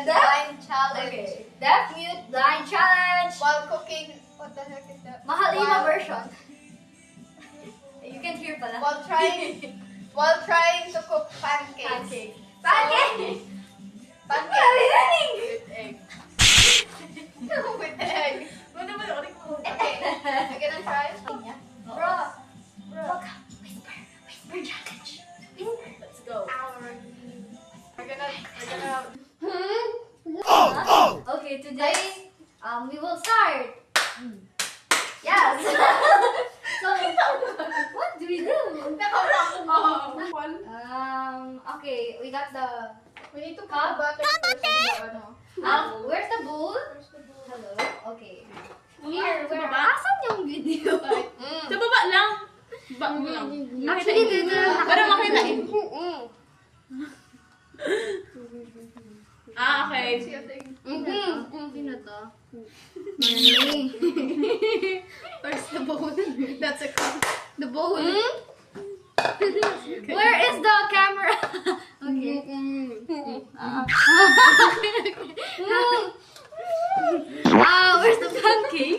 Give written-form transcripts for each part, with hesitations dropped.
blind challenge. Okay. Deaf mute blind challenge. While cooking, what the heck is that? Mahalima version. You can hear pala. While trying to cook pancakes. Pancake. Pancake! Pancakes. With egg. With egg. Okay, I'm gonna try. Bro. Whisper challenge. Let's go. We're gonna. Okay, today we will start. Yes. So what do we do? Okay, we got the. We need to cook butter first. Where's the bowl? Hello. Okay. Here, where? baba? Asan yung video? Sa baba lang. Baba mo lang. Actually, dito na. Para makita eh. Okay. Sino to? Where's the bowl? That's a cook. The bowl. Where is the camera? Okay. Where's the pancake?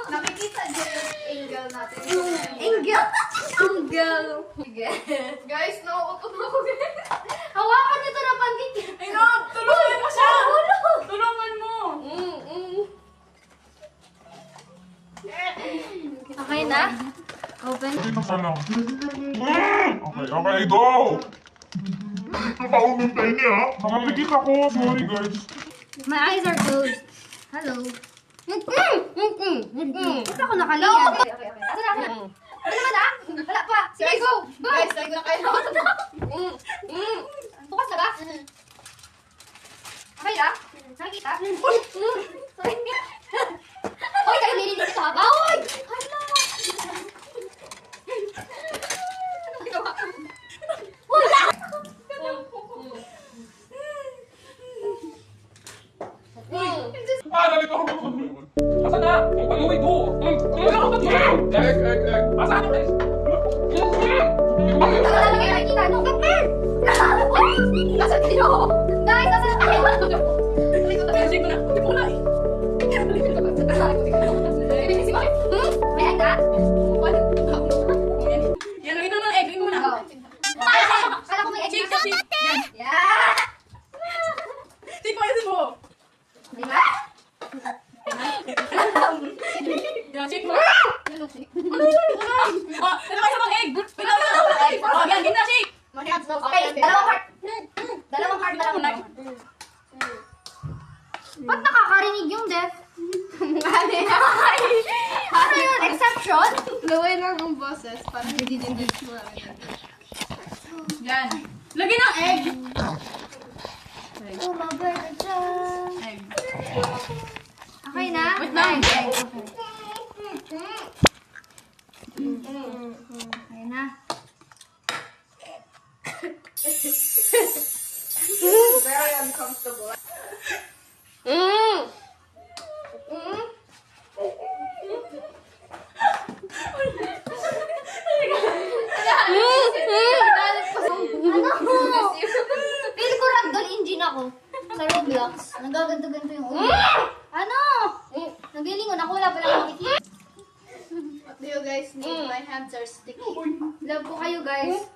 Nakikita dyan yung angle natin. Angel. Angel. Guys, nauutot na ako. Hawakan nito ng pancake. Ay no! Tulungan mo siya! Tulungan mo! Okay na? Open. Dito ka lang. Okay, go! Napaumin tayo niya, ha? Nakapikit ako. Sorry, guys. My eyes are closed. Hello. Ba't ako nakaliyan? Okay. Asa na? Ano naman ah? Wala pa. Sige, go! Go! Guys, like na kayo. Bukas na ba? Okay na? Nakikita? Hoy, kayo nilinis sa haba. Hoy! Hala! Wala! Nalito ako. Asan na? Pag-uwi ko! Wala ka ba ito? Egg. Asan na? Wala na kayo nakikita. No, kapir! Nasa tino! Guys, nasa tayo! Kasi ko na. Hindi ko na eh. May egg na? Yan, lagyan mo ng egg. Lagyan mo na. Kala ko may egg Shake, na. shake. Yan. Yeah! Shake mo, ayusin mo. Di ba? Yan, shake mo. Ano yun? Oh, nalakay sa mga egg. Wait lang. Oh, yan, ganyan na, shake. Okay, dalawang heart. Dalawang heart. Ba't nakakarinig yung deaf? Ano yun? Exception? Gawin lang ang boses para hindi din Yan. Lagyan ng egg. Oh, mag-burger dyan. Egg. Okay na? Wait lang. Egg. Okay na. Very uncomfortable. Ano? Feel ko ragdoll engine ako sa Roblox. Nagaganto-ganto yung ulo. Ano? Naglilingon ako, wala palang makikita. What do you guys need? My hands are sticky. Love ko kayo guys.